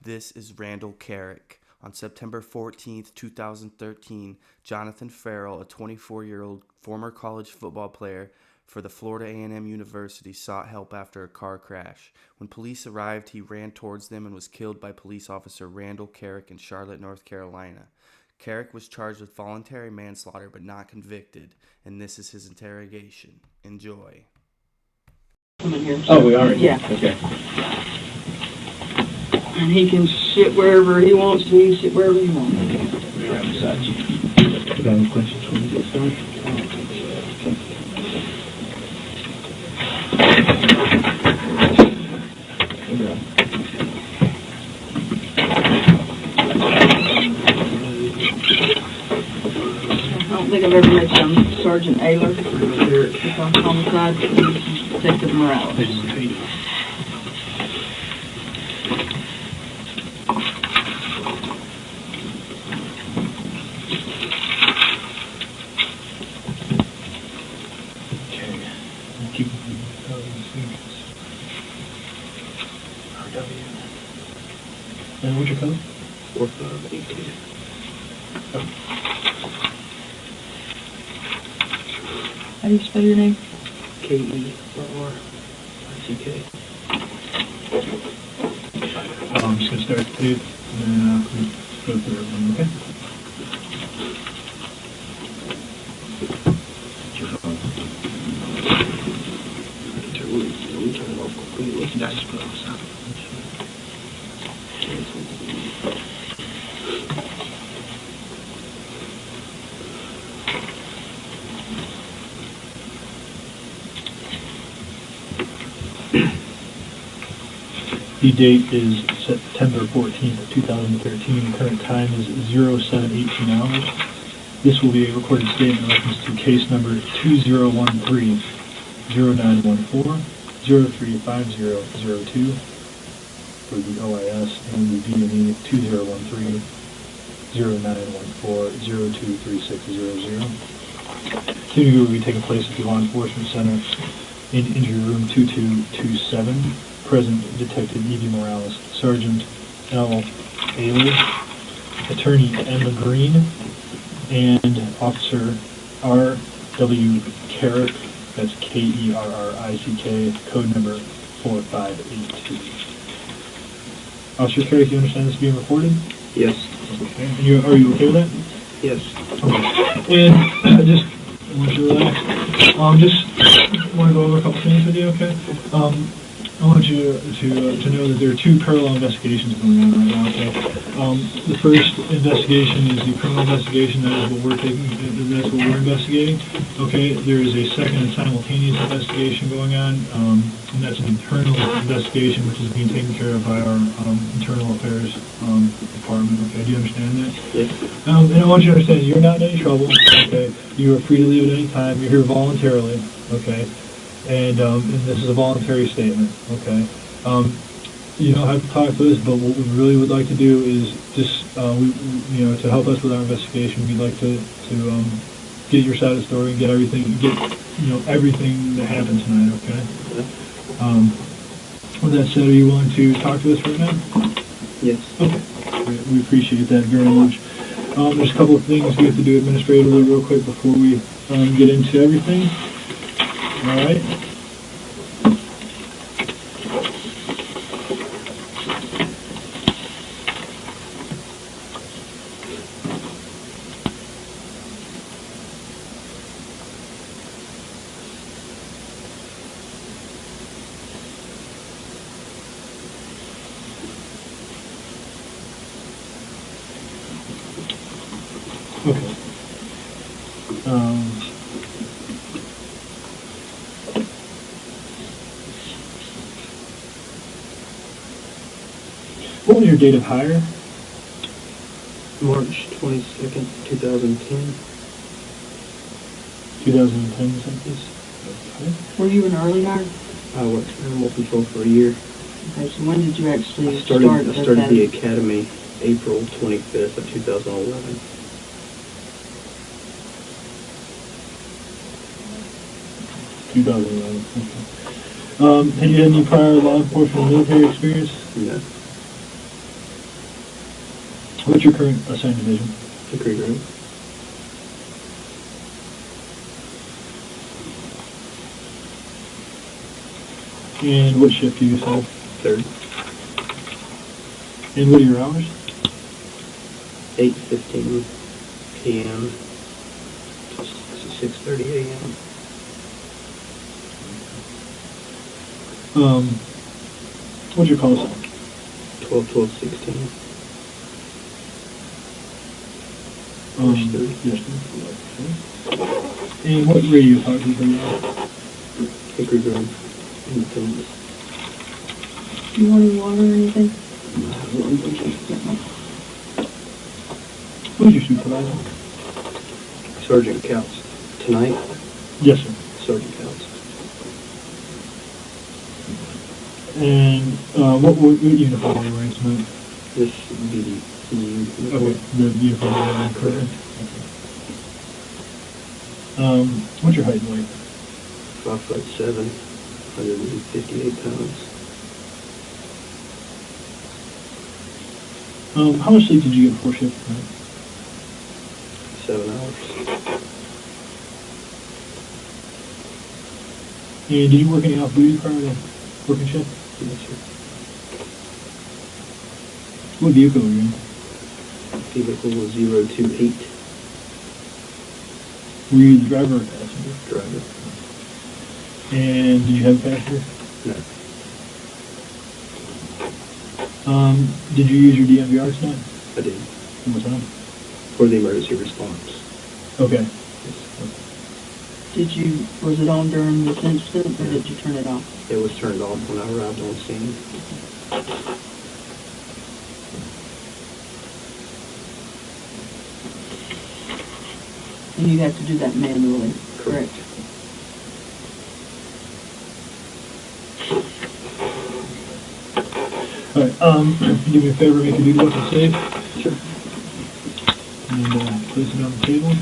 This is Randall Kerrick. On September 14th, 2013, Jonathan Ferrell, a 24-year-old former college football player for the Florida A&M University, sought help after a car crash. When police arrived, he ran towards them and was killed by police officer Randall Kerrick in Charlotte, North Carolina. Kerrick was charged with voluntary manslaughter but not convicted, and this is his interrogation. Enjoy. Come in here. Oh, we are? Yeah. Okay. And he can sit wherever he wants to. He can sit wherever he wants. We're right beside you. You got any questions when we get started? I don't think I've ever met Sergeant Ayler. He's on homicide. He's Detective Morales. And what's your code? 4582. How do you spell your name? Kerrick. I'm just going to start the tape, and then we go through everything, okay? Turn it off completely. That's close. The date is September 14th, 2013. The current time is 07:18 hours. This will be a recorded statement in reference to case number 2013-0914-035002 for the OIS and the DME 2013-0914-023600. Interview will be taking place at the Law Enforcement Center in Injury Room 2227. Present Detective Evie Morales, Sergeant L. Ayler, Attorney Emma Green, and Officer R. W. Kerrick, that's Kerrick, code number 4582. Officer Kerrick, you understand this being recorded? Yes. Okay. And are you okay with that? Yes. Okay. And I just want you to relax. Just want to go over a couple things with you, okay? I want you to know that there are two parallel investigations going on right now, okay? The first investigation is the criminal investigation. That's what we're investigating, okay? There is a second and simultaneous investigation going on, and that's an internal investigation which is being taken care of by our internal affairs department, okay? Do you understand that? Yes. And I want you to understand you're not in any trouble, okay? You are free to leave at any time. You're here voluntarily, okay? And this is a voluntary statement, okay? You don't have to talk to us, but what we really would like to do is just, to help us with our investigation, we'd like to get your side of the story and get everything that happened tonight, okay? With that said, are you willing to talk to us right now? Yes. Okay. Great. We appreciate that very much. There's a couple of things we have to do administratively real quick before we get into everything. All right. Okay. What was your date of hire? March 22nd, 2010. 2010 something? Okay. Were you an early hire? I worked for Animal Control for a year. Okay, so when did you actually I started the academy April 25th of 2011. 2011. Okay. Have you had any prior law enforcement or military experience? No. What's your current assigned division? Hickory Grove. And what shift do you assign? Third. And what are your hours? 8:15 p.m. to 6:30 a.m. What's your call sign? 12-12-16. Yes. And what radio talk are you on? Hickory Grove. Independence. Do you want any water or anything? Who's your supervisor? Sergeant Couts. Tonight, Yes, sir. Sergeant Couts. And what uniform are you wearing tonight? This BD. Okay, the uniform you're wearing currently. What's your height and weight? 5'7", 158 pounds. How much sleep did you get before shift tonight? 7 hours. And did you work any off-duty prior to working shift? Yes, sir. What vehicle were you in? Vehicle was 028. Were you the driver or passenger? Driver. And did you have a passenger? No. Did you use your DMVR tonight? I did. One more time? For the emergency response. Okay. Was it on during this incident, or did you turn it off? It was turned off when I arrived on scene. And you have to do that manually, correct? All right, do me a favor, make your duty weapon safe. Sure. And place it on the table.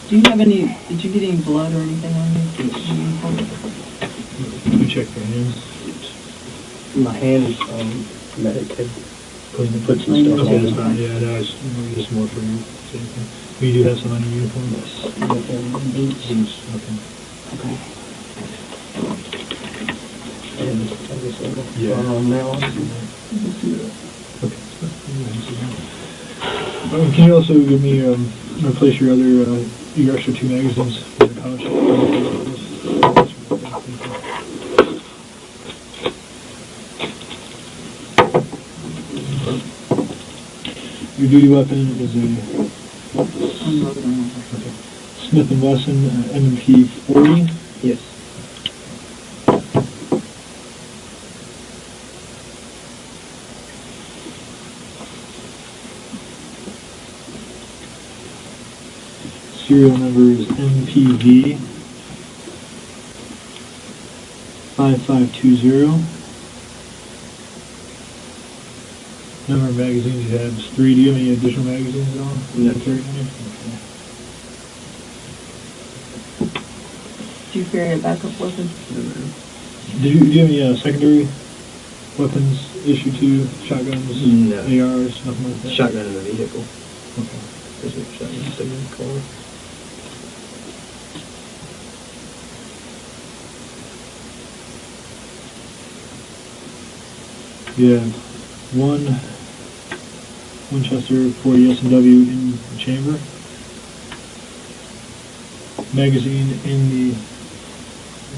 Do you have any, did you get any blood or anything on you? Let me check your hands. My hands, medic had put some Clean stuff your Okay, on that's fine, it. yeah, no, it's just more for your safety. But you do have some on your uniform? Boots. Boots, okay. Okay. And everything. Yeah. Now. Okay. Can you also give me, replace your other, your extra 2 magazines in the pouch? Your duty weapon is a okay. Smith & Wesson M&P 40. Yes. Serial number is MPV 5520. Number of magazines you have is 3. Do you have any additional magazines on? No. Okay. Do you carry a backup weapon? Do you have any secondary weapons issued to you? Shotguns, No. ARs, nothing like that? Shotgun in the vehicle. Okay. There's a shotgun sitting in the car. You have 1 Winchester 40 S&W in the chamber. Magazine in the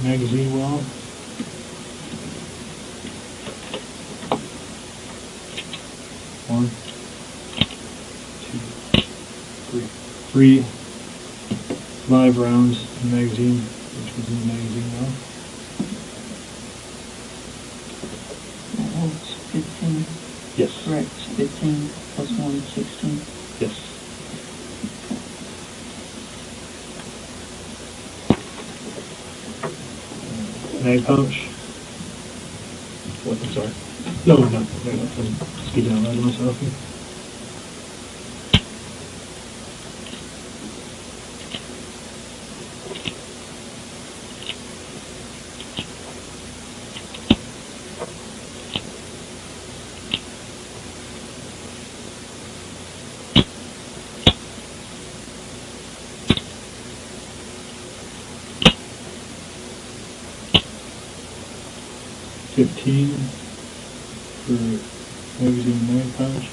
magazine well. One, 2, 3. 3 live rounds in the magazine, which was in the magazine well. That was 15, Yes. correct, 15 plus 1, 16. Yes. Mag pouch. What? I'm sorry. No, no, I'm speaking out loud to myself here. 15 for magazine 9 pouch.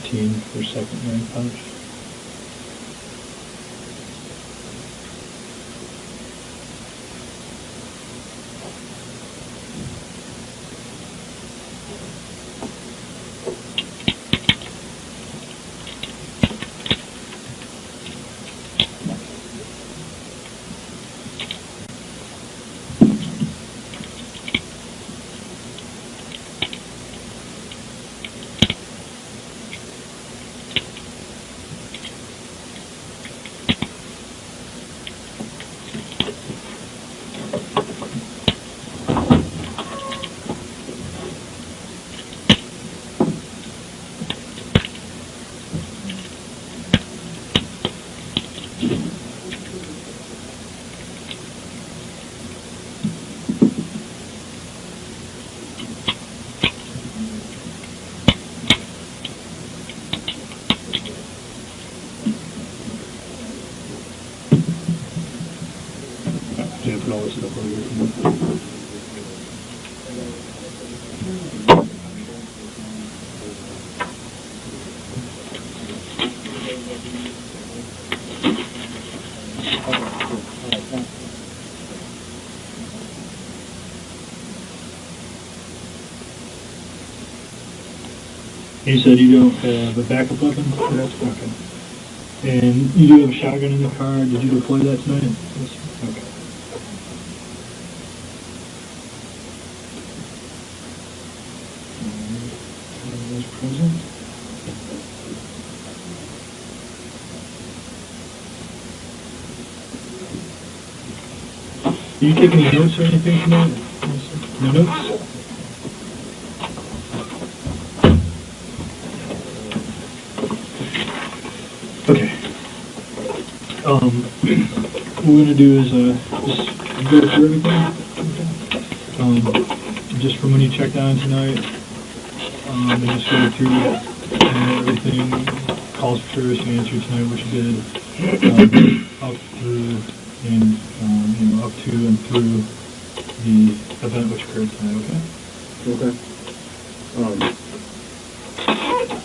For second 9 pouch. Put all this stuff on here. You said you don't have a backup weapon? Yes. Okay. And you do have a shotgun in the car. Did you deploy that tonight? Yes. Okay. Present. Do you take any notes or anything tonight? No notes? Okay. What we're gonna do is just go through everything. Just from when you checked on tonight, and just go through everything, calls for service and answer tonight, which you did, up through and up to and through the event which occurred tonight. Okay. Okay. I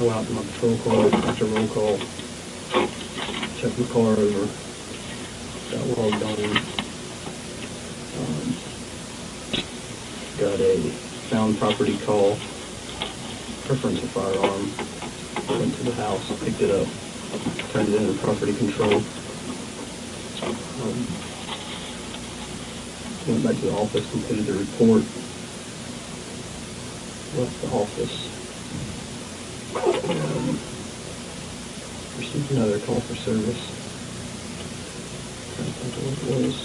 went out to my patrol car after roll call. Checked the car over. Got logged on. Got a found property call. Reference a firearm. Went to the house, picked it up, turned it into property control. Went back to the office, completed the report. Left the office. Received another call for service. Trying to think of what it was.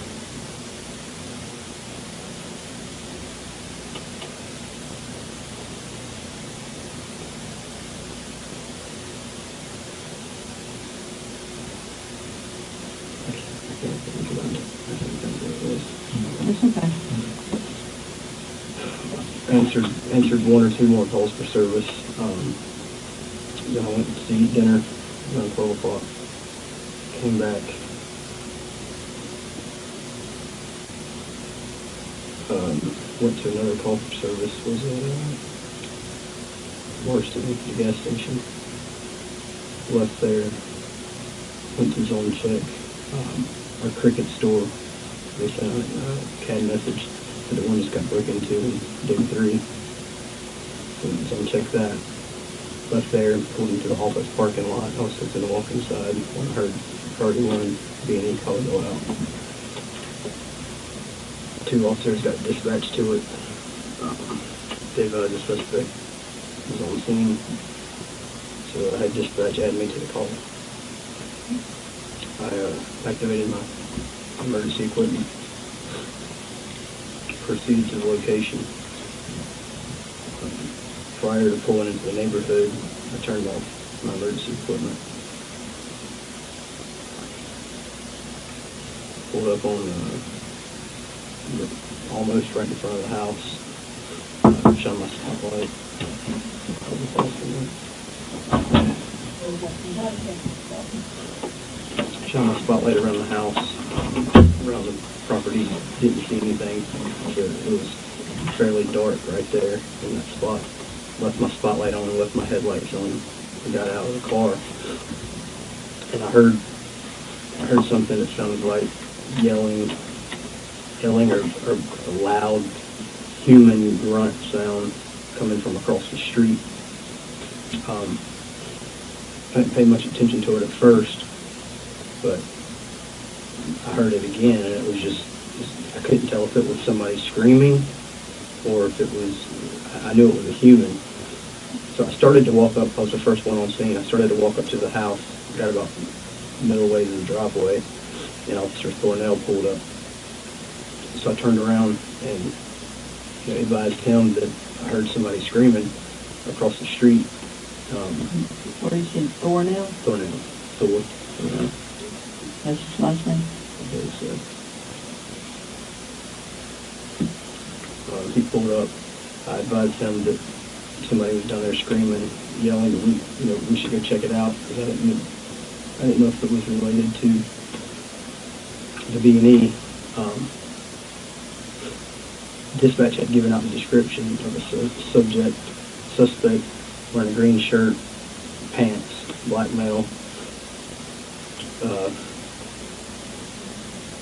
It's okay. Answered one or two more calls for service. Then I went to eat dinner around 12 o'clock. Came back. Went to another call for service. Was at Marston, the gas station. Left there. Went to zone check. Our cricket store. They sent a CAD message that the one just got broke into in Dig 3. Went to zone check that. Left there, pulled into the office parking lot. I was sitting to walk inside when I heard Party 1 B&E call go out. 2 officers got dispatched to it. The suspect was on scene. So I had dispatch add me to the call. I activated my emergency equipment. Proceeded to the location. Prior to pulling into the neighborhood, I turned off my emergency equipment. Pulled up on almost right in front of the house. Shone my spotlight. Shone my spotlight around the house, around the property. Didn't see anything. So it was fairly dark right there in that spot. Left my spotlight on and left my headlights on and got out of the car. And I heard something that sounded like yelling or a loud human grunt sound coming from across the street. I didn't pay much attention to it at first, but I heard it again, and it was just I couldn't tell if it was somebody screaming or if it was, I knew it was a human. So I started to walk up. I was the first one on scene. I started to walk up to the house, got about middle ways in the driveway, and Officer Thornell pulled up. So I turned around and advised him that I heard somebody screaming across the street. What is it, Thornell? Thornell. Thor. That's his last name? He pulled up. I advised him that somebody was down there screaming, yelling that we should go check it out, because I didn't know if it was related to the B&E. Dispatch had given out the description of a suspect wearing a green shirt, pants, black male.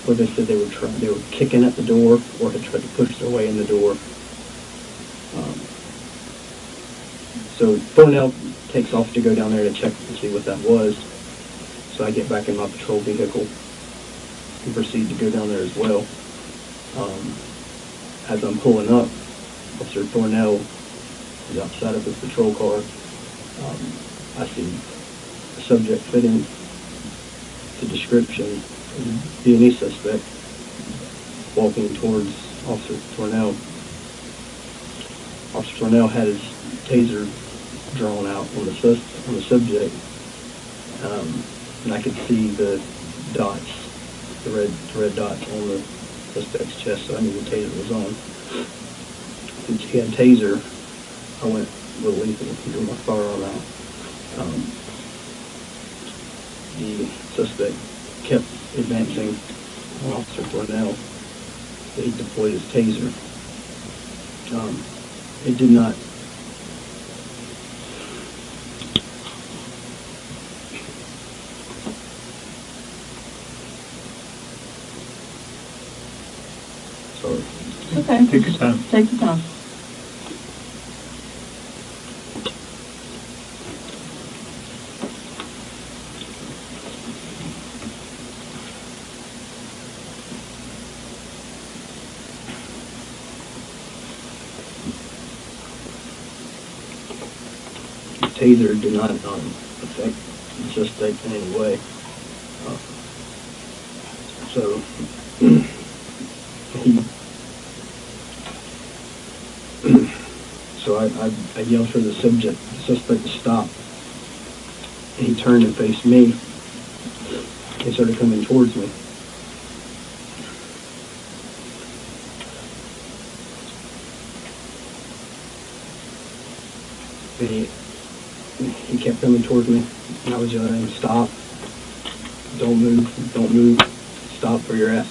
Where they said they were kicking at the door or had tried to push their way in the door. So Thornell takes off to go down there to check and see what that was. So I get back in my patrol vehicle and proceed to go down there as well. As I'm pulling up, Officer Thornell is outside of his patrol car. I see a subject fitting the description of the B&E suspect walking towards Officer Thornell. Officer Thornell had his taser drawn out on the subject, and I could see the dots, the red dots on the suspect's chest, so I knew the taser was on. Since he had a taser, I went a little lethal and drew my firearm out. The suspect kept advancing on Officer Thornell. He deployed his taser. It did not sorry. Okay. Take your time. Take your time. Taser did not affect the suspect in any way. So I yelled for the suspect to stop, and he turned and faced me and started coming towards me. And he kept coming towards me, and I was yelling at him, stop, don't move, stop for your ass.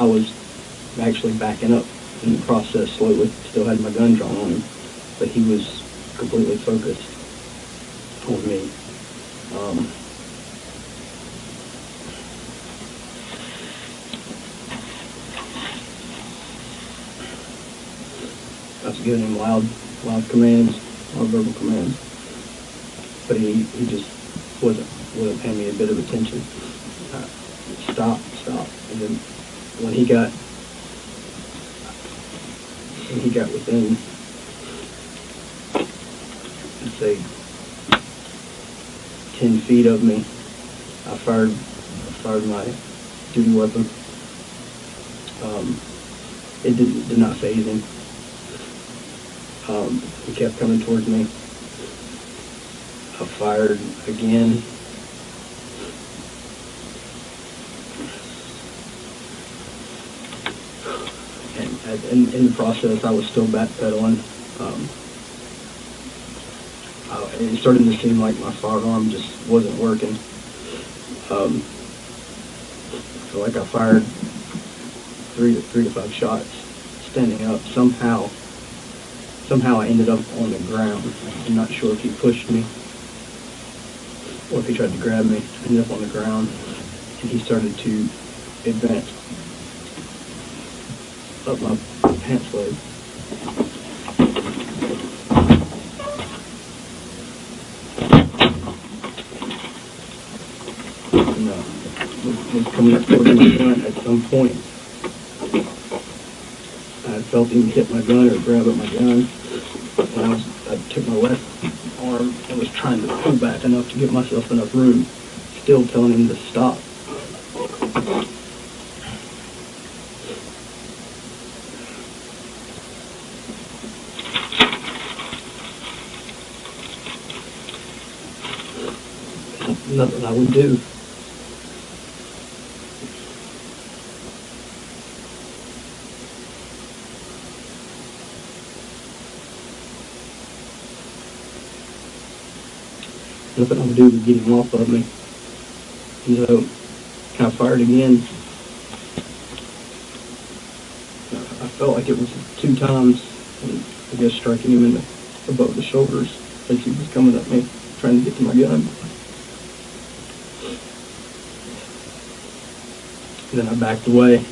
I was actually backing up in the process, slowly, still had my gun drawn on him, but he was completely focused on me. I was giving him loud commands, loud verbal commands, but he just wasn't paying me a bit of attention. Stop. And then when he got within, let's say, 10 feet of me, I fired my duty weapon. It did not faze him. He kept coming towards me. I fired again. And in the process, I was still backpedaling. It started to seem like my firearm just wasn't working. So like I fired three to five shots standing up. Somehow I ended up on the ground. I'm not sure if he pushed me or if he tried to grab me. I ended up on the ground, and he started to advance up my pants leg. And was coming up towards my gun. At some point, I felt him hit my gun or grab at my gun. And I took my left arm and was trying to pull back enough to give myself enough room, still telling him to stop. Nothing I would do. Nothing I would do would get him off of me. And so I fired again. I felt like it was 2 times, and I guess striking him above the shoulders as he was coming at me, trying to get to my gun. Then I backed away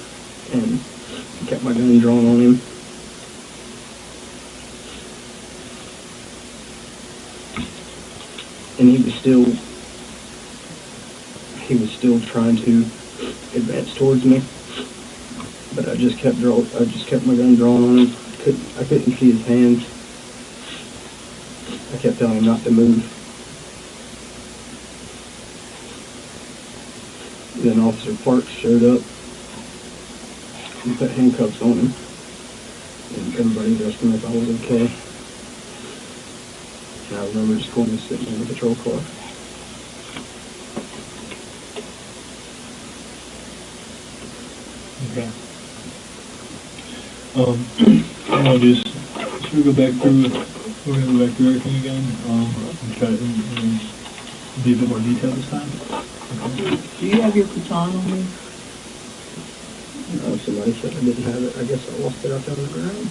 and kept my gun drawn on him. And he was still trying to advance towards me, but I just kept my gun drawn on him. I couldn't see his hands. I kept telling him not to move. Then Officer Parks showed up and put handcuffs on him, and everybody asked him if I was okay. And I remember just going and sitting in the patrol car. Okay. I'll just we're gonna go back through everything again. And try to be a bit more detailed this time. Okay. Do you have your baton on you? Somebody said I didn't have it. I guess I lost it out there on the ground.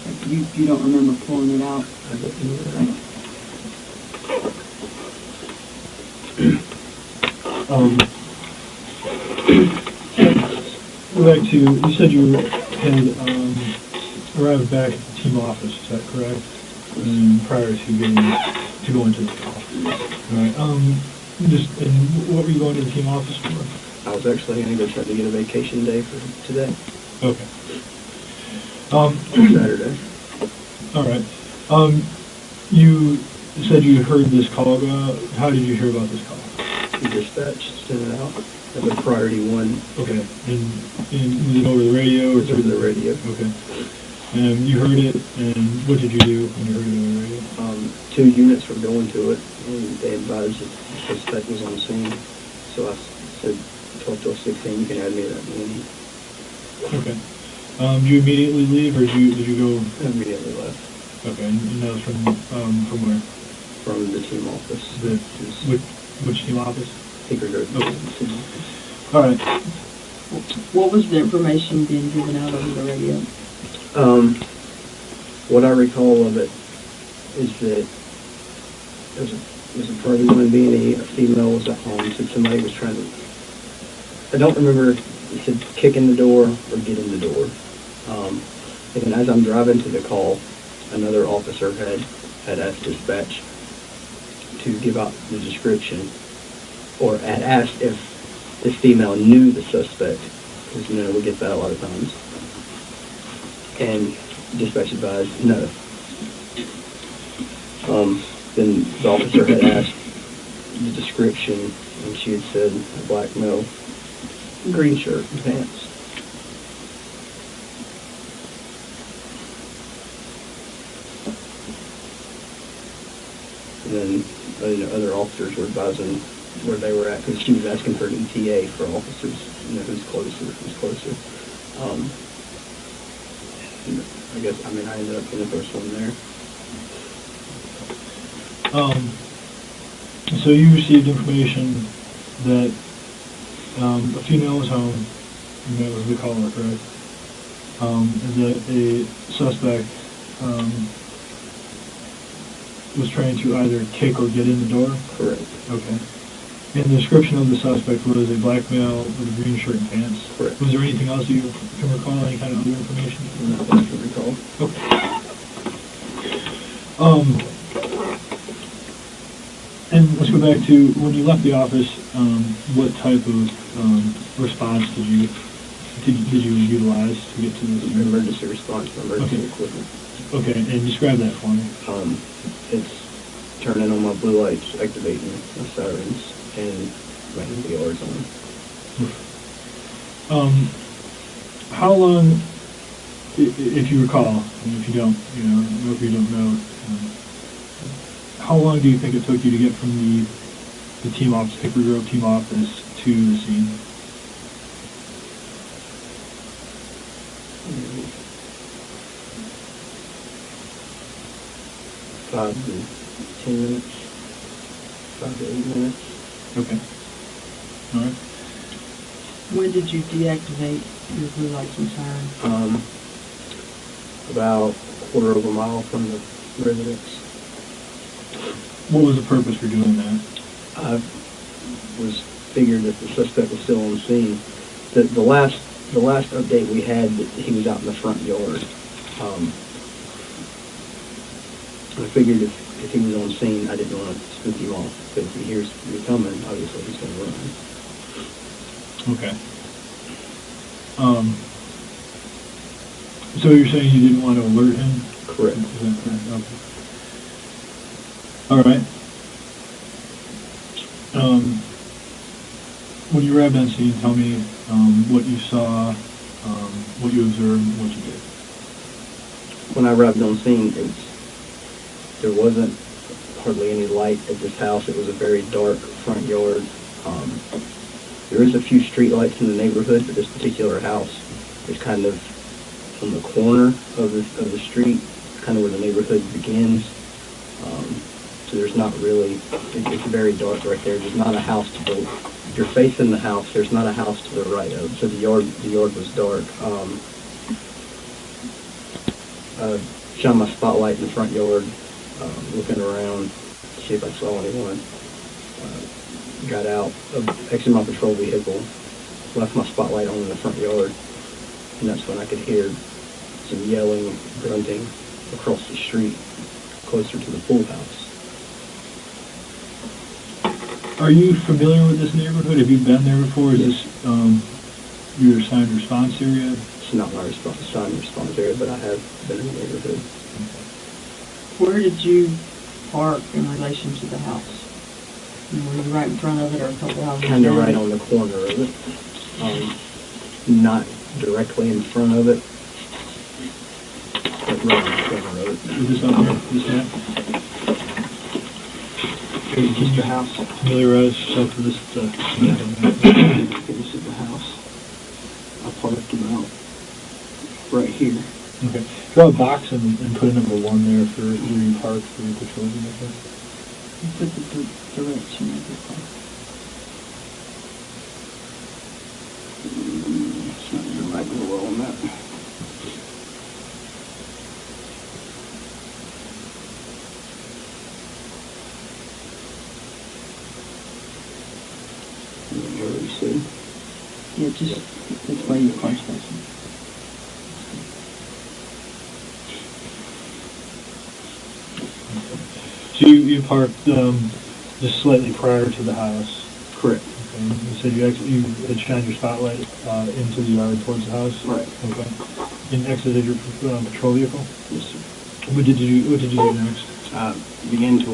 You don't remember pulling it out? I didn't know that. Go back to, you said you had arrived back at the team office, is that correct? Prior to going to the office. Right. And what were you going to the team office for? I was actually going to go try to get a vacation day for today. Okay. Saturday. All right. You said you heard this call go out. How did you hear about this call? The dispatch sent it out. That was priority 1. Okay. And was it over the radio? Or Through the radio. Okay. And you heard it, and what did you do when you heard it on the radio? 2 units were going to it, and they advised that the suspect was on scene. So I said, 12 till 16, you can add me that morning. Okay. Did you immediately leave, or did you go? I immediately left. Okay, and that was from where? From the team office. Which team office? Tinker Road. Okay. All right. What was the information being given out over the radio? What I recall of it is that there was a party going to be, and a female was at home, said somebody was trying to, I don't remember if it said kick in the door or get in the door. And then as I'm driving to the call, another officer had asked dispatch to give out the description, or had asked if this female knew the suspect, because, you know, we get that a lot of times. And dispatch advised no. Then the officer had asked the description, and she had said a black male, green shirt and pants. And then other officers were advising where they were at, because she was asking for an ETA for officers, you know, who's closer. I guess, I ended up being the first one there. So you received information that a female was home, and that was the caller, correct? And that a suspect was trying to either kick or get in the door? Correct. Okay. And the description of the suspect was a black male with a green shirt and pants? Correct. Was there anything else you can recall, any kind of other information? Not that I can recall. Okay. And let's go back to when you left the office. What type of response did you utilize to get to this? Emergency response, emergency equipment. Okay, and describe that for me. It's turning on my blue lights, activating my sirens, and running the yards on. How long, if you recall, and if you don't, if you don't know, how long do you think it took you to get from the team office, Hickory Grove team office, to the scene? Maybe 5 to 10 minutes, 5 to 8 minutes. Okay. All right. When did you deactivate your blue lights and siren? About a quarter of a mile from the residence. What was the purpose for doing that? I was figured that the suspect was still on the scene. The last update we had, that he was out in the front yard. I figured if he was on scene, I didn't want to spook him off. But if he hears me coming, obviously he's going to run. Okay. So you're saying you didn't want to alert him? Correct. Is that correct? Okay. All right. When you arrived on scene, tell me what you saw, what you observed, what you did. When I arrived on scene, there wasn't hardly any light at this house. It was a very dark front yard. There is a few street lights in the neighborhood, but this particular house is kind of on the corner of the street, kind of where the neighborhood begins. So there's not really, it's very dark right there. There's not a house to the, if you're facing the house, there's not a house to the right of. So the yard was dark. Shone my spotlight in the front yard, looking around, see if I saw anyone. Got out, exited my patrol vehicle, left my spotlight on in the front yard, and that's when I could hear some yelling, grunting across the street, closer to the pool house. Are you familiar with this neighborhood? Have you been there before? Is Yes. this your assigned response area? It's not my assigned response area, but I have been in the neighborhood. Where did you park in relation to the house? Were you right in front of it or a couple houses Kind of down? right on the corner of it. Not directly in front of it, but right on the corner of it. Is this up here? This map? Here's just the house. Familiarize yourself with this. This is the house. I parked about right here. Okay. Draw a box and put a number 1 there for where you park for your patrol vehicle. You put the direction of the car. It's not even right real well on that. Yeah, just, that's why your car's facing. So you parked just slightly prior to the house. Correct. Okay. You said you had shined your spotlight into the yard towards the house. Right. Okay. And exited your patrol vehicle. Yes, sir. What did you do next? I began to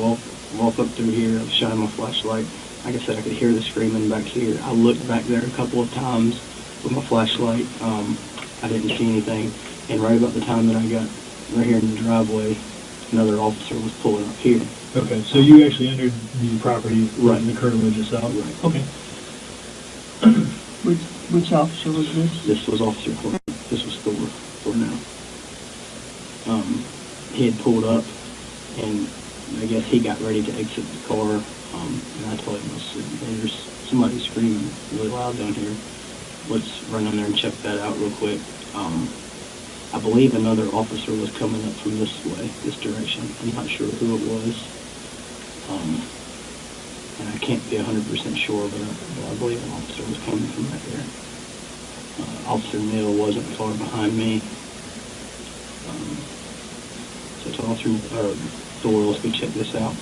walk up through here, shining my flashlight. Like I said, I could hear the screaming back here. I looked back there a couple of times with my flashlight. I didn't see anything. And right about the time that I got right here in the driveway, another officer was pulling up here. Okay, so you actually entered the property, Right. the curtilage itself? Right. Okay. Which officer was this? This was Officer Thor. This was Thor now. He had pulled up, and I guess he got ready to exit the car, and I told him, I said, "Hey, there's somebody screaming really loud down here. Let's run in there and check that out real quick." I believe another officer was coming up from this way, this direction. I'm not sure who it was. And I can't be 100% sure, but I believe an officer was coming from right there. Officer Neal wasn't far behind me. So I told Officer Thor, let's go check this out.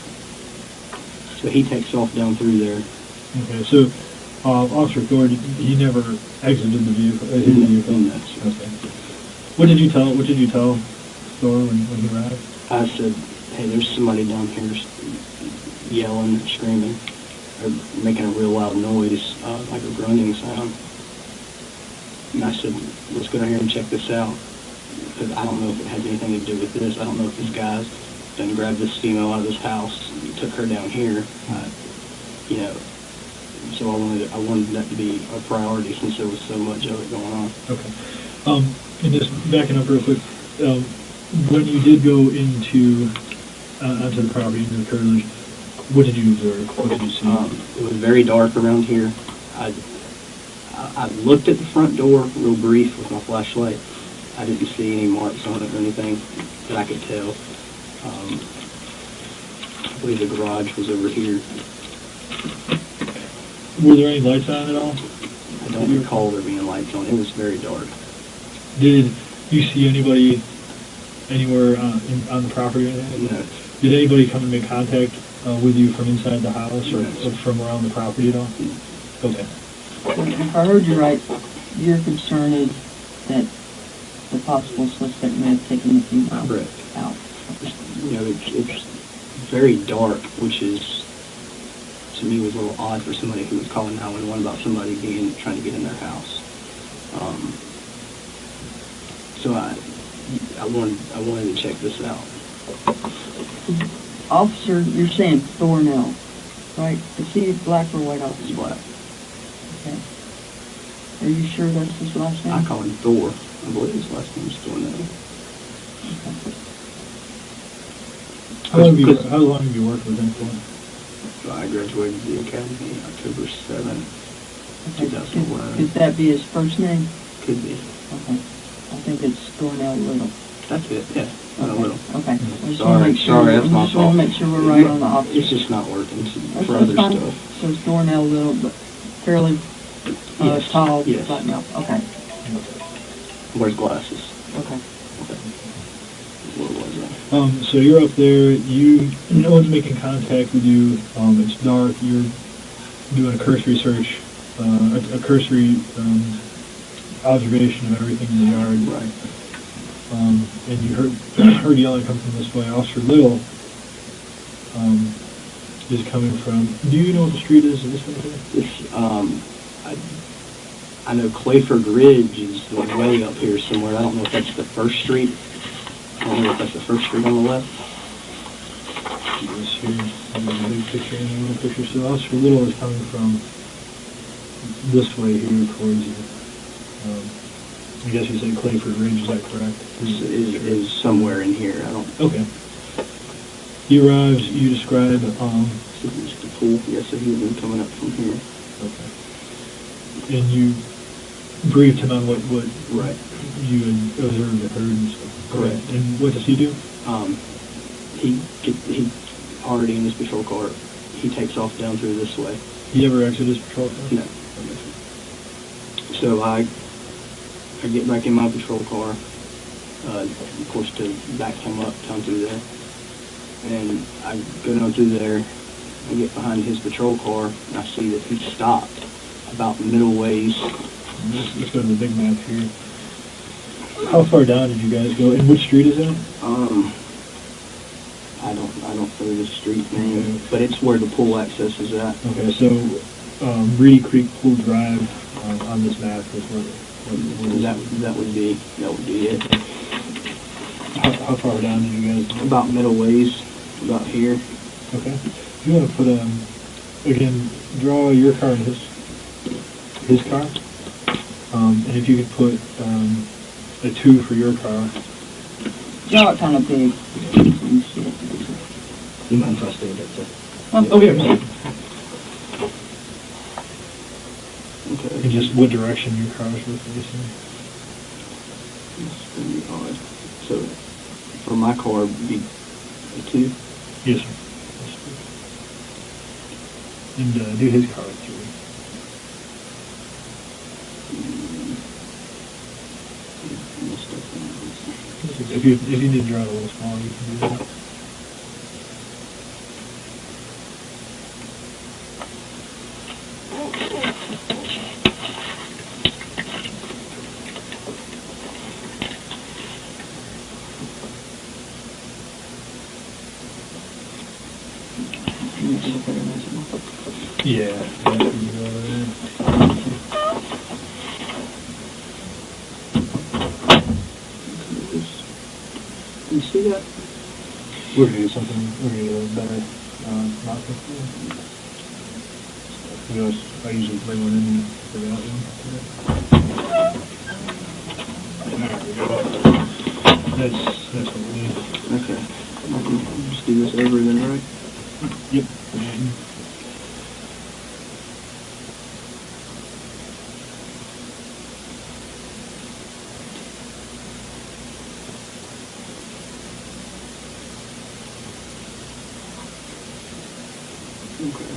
So he takes off down through there. Okay, so Officer Thor, he never exited the vehicle? His vehicle? No. Okay. What did you tell Thor when he arrived? I said, "Hey, there's somebody down here yelling, screaming, or making a real loud noise, like a grunting sound." And I said, "Let's go down here and check this out. Because I don't know if it has anything to do with this. I don't know if this guy's done grabbed this female out of this house and took her down here. You know, so I wanted that to be a priority since there was so much of it going on." Okay. And just backing up real quick, when you did go into onto the property, into the curtilage, what did you observe? What did you see? It was very dark around here. I looked at the front door real brief with my flashlight. I didn't see any marks on it or anything that I could tell. I believe the garage was over here. Were there any lights on at all? I don't recall there being lights on. It was very dark. Did you see anybody anywhere on the property or anything? No. Did anybody come and make contact with you from inside the house or No. from around the property at all? Okay. If I heard you right, your concern is that the possible suspect may have taken the female Correct. out. You know, it's very dark, which is, to me, was a little odd for somebody who was calling 911 about somebody trying to get in their house. So I wanted to check this out. Officer, you're saying Thornell, right? Is he black or white officer? It's black. Okay. Are you sure that's his last name? I call him Thor. I believe his last name is Thor now. Okay. How long have you worked with him for? So I graduated the academy October 7, Okay. 2011. Could that be his first name? Could be. Okay. I think it's Thornell Little. That's it, yeah. Okay. A little. Okay. I just Sorry, wanna make sure- sorry, that's my I just want fault. to make sure we're right on the officer. It's just not working That's for other fine. stuff. So it's Thornell Little, but fairly Yes. tall, Yes. but no, okay, Wears glasses. okay. Okay. What was that? So you're up there, no one's making contact with you, it's dark, you're doing a cursory search, a cursory observation of everything in the yard. Right. And you heard yelling come from this way. Officer Little is coming from, do you know what the street is this way here? This, I know Clayford Ridge is way up here somewhere. I don't know if that's the first street. I don't know if that's the first street on the left. Yes, here, there's a big picture and a little picture. So Officer Little is coming from this way here towards you. I guess you said Clayford Ridge, is that correct? Is somewhere in here. I don't. Okay. He arrives, you describe, This is the pool. Yes, so he would be coming up from here. okay. And you briefed him on what Right. you had observed and heard and stuff. Correct. Okay. And what does he do? He already in his patrol car. He takes off down through this way. He ever exited his patrol car? No. So I get back in my patrol car, of course, to back him up down through there. And I go down through there, I get behind his patrol car, and I see that he stopped about middle ways. Let's go to the big map here. How far down did you guys go? And which street is that? I don't know the street name, Okay. but it's where the pool access is at. Okay, so Reedy Creek Pool Drive on this map is what That would be it. How far down did you guys go? About middle ways, about here. Okay. If you want to put again, draw your car and his car, and if you could put a 2 for your car. Draw it kind of big. You mind if I stand up there? Okay. Okay. And just what direction your cars were facing. It's gonna be odd. So, for my car, it'd be a 2. Yes, sir. And do his car a 3. Messed up on this. If you need to draw it a little smaller, you can do that. Yeah, you can go over there. You see that? We're gonna do something. We're gonna do a better marker. You know, I usually bring one in for that one. There we go. That's what we need. Okay. I can just do this over then, right? Yep. Okay.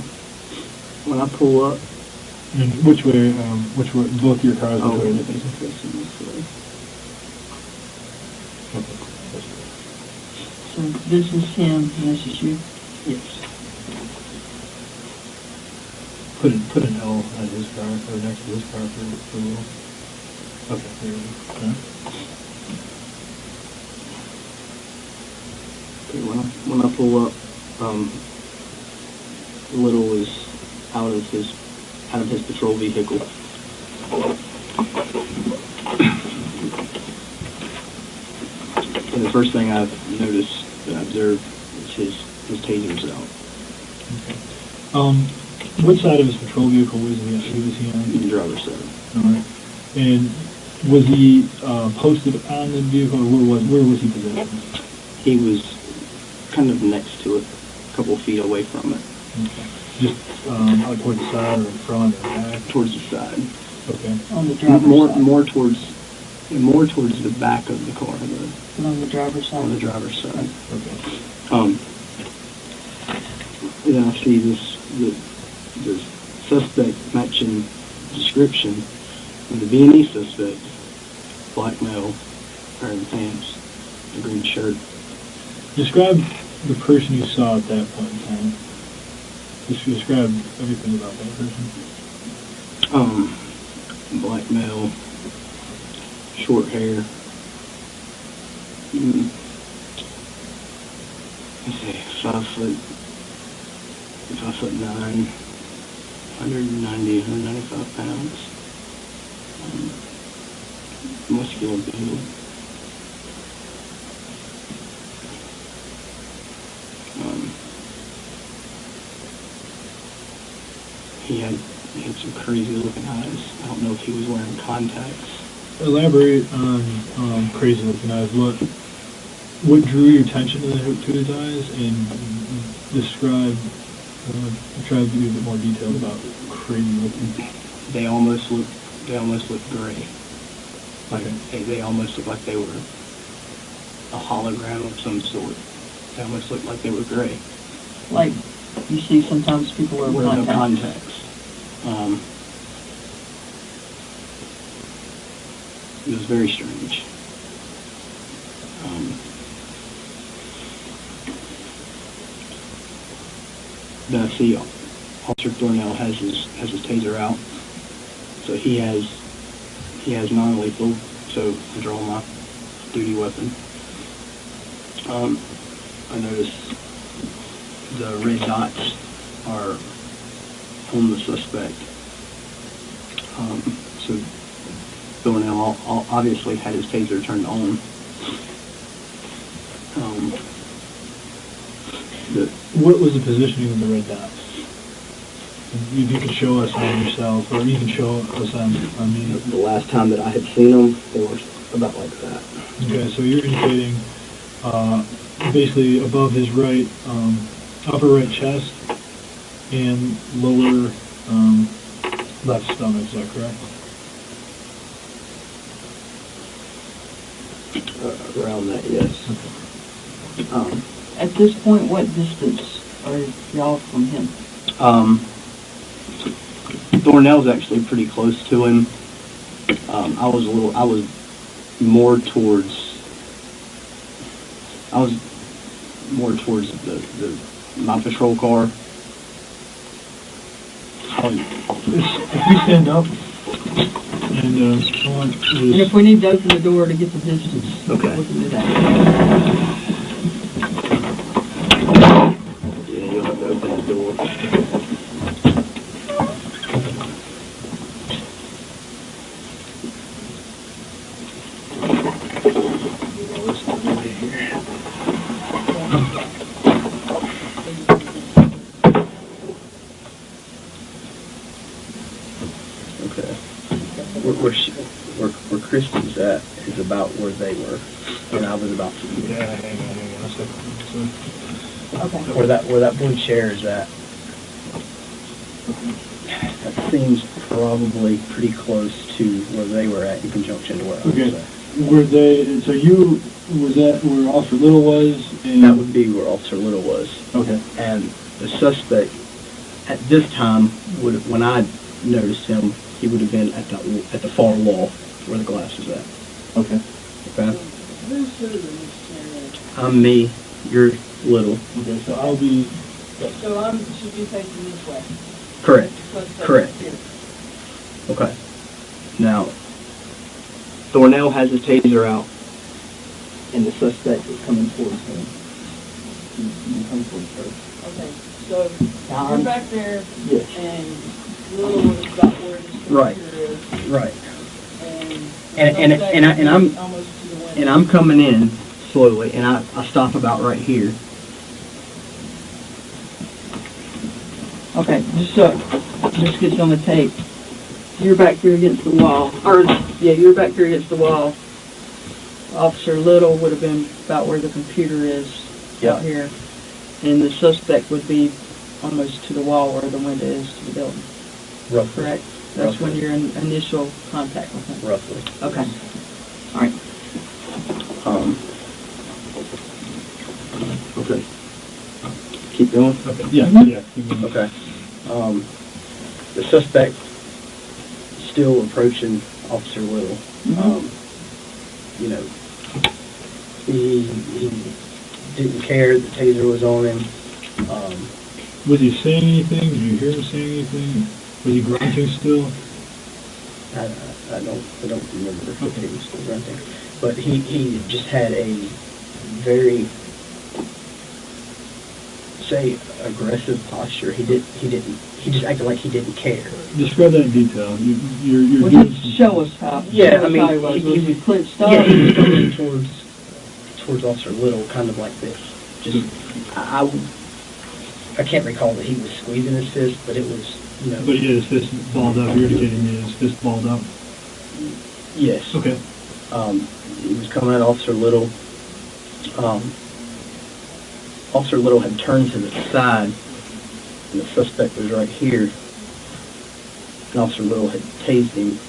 When I pull up, And which way, both your cars, oh, which way are they it's facing? facing this way. Okay. That's good. So this is him, and this is you. Yes. Put an L on his car, or next to his car for a little. Okay, there we go. Okay. Okay, when I pull up, Little is out of his patrol vehicle. And the first thing I've noticed, that I observed, is his taser's out. Okay. What side of his patrol vehicle was he on? The driver's side. All right. And was he posted on the vehicle, or where was he positioned? He was kind of next to it, a couple feet away from it, Okay. Just out towards the side or in front or back? towards the side. Okay. On the driver's side. More towards the back of the car, But on the driver's side. on the driver's side. Okay. Then I see the suspect matching description of the B&E suspect, black male, wearing pants, a green shirt. Describe the person you saw at that point in time. Just describe everything about that person. Black male, short hair. Let's see, 5'9", 190, 195 pounds. Muscular build. He had some crazy looking eyes. I don't know if he was wearing contacts. Elaborate on crazy looking eyes. What drew your attention to his eyes, and describe, try to be a bit more detailed about crazy looking. They almost look gray. Like Okay. they almost look like they were a hologram of some sort. They almost looked like they were gray. Like you see sometimes people wear Wearing no contacts. contacts. it was very strange. Then I see Officer Thornell has his taser out, so he has non-lethal, so I draw my duty weapon. I notice the red dots are on the suspect. So Thornell obviously had his taser turned on. What was the positioning of the red dots? If you could show us on yourself, or you can show us on me. The last time that I had seen them, they were about like that. Okay, so you're indicating basically above his right, upper right chest and lower left stomach, is that correct? Around that, yes. Okay. At this point, what distance are y'all from him? Thornell's actually pretty close to him. I was more towards my patrol car. If we stand up and someone And if we need to open the door to get the distance, Okay. we can do that. Yeah, you'll have to open the door. Okay. Where Christian's at is about where they were, and I was about to be. Yeah, hang on a second. Okay. Where that blue chair is at. That seems probably pretty close to where they were at in conjunction to where I was Okay. at. Were they, so you, was that where Officer Little was? And That would be where Officer Little was. Okay. And the suspect, at this time, when I noticed him, he would have been at the far wall where the glass is at. Okay. Okay? I'm me, you're Little. Okay, so I'll be, So I should be facing this way. Correct. Suspect Correct. here. Okay. Now, Thornell has his taser out, and the suspect is coming towards him. He's coming towards her. Okay, so Now, you're back there, Yes. and Little is about where this Right. computer is, Right. and And I'm almost to the window. and I'm coming in slowly, and I stop about right here. Okay, just gets on the tape. You're back here against the wall, you're back here against the wall. Officer Little would have been about where the computer is Yeah. out here, and the suspect would be almost to the wall where the window is to the building. Roughly. Correct? That's when Roughly. you're in initial contact with him. Roughly. Okay. All right. Okay. Keep going. okay, yeah, Mhm. yeah. you can- Okay. The suspect still approaching Officer Little. Mhm. You know, he didn't care the taser was on him. Was he saying anything? Did you hear him saying anything? Was he grunting still? I don't remember if Okay. he was still grunting, but he just had a very, say, aggressive posture. He just acted like he didn't care. Describe that in detail. You're Well, doing just some- show us how. Yeah, show us I mean, how he was. he Was he was- clear stop? Yeah, he was coming towards Officer Little, kind of like this. Just, I can't recall that he was squeezing his fist, but it was, you know. But he had his fist balled up. You're indicating he had his fist balled up. Yes. Okay. He was coming at Officer Little. Officer Little had turned to the side, and the suspect was right here. And Officer Little had tased him.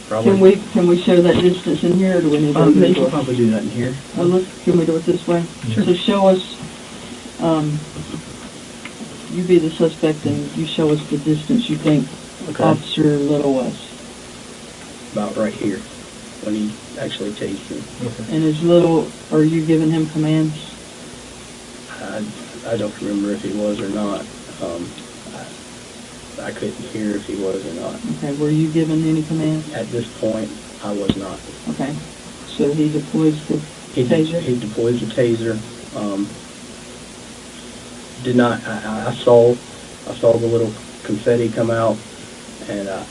Probably. Can we show that distance in here, or do we need to They open the could door? probably do that in here. Can we do it this way? Sure. So show us, you be the suspect and you show us the distance you think Okay. Officer Little was. about right here when he actually tased me. Okay. And is Little, are you giving him commands? I don't remember if he was or not. I couldn't hear if he was or not. Okay, were you giving any commands? At this point, I was not. Okay, so he deploys the taser? He deploys the taser. Did not. I saw the little confetti come out, and I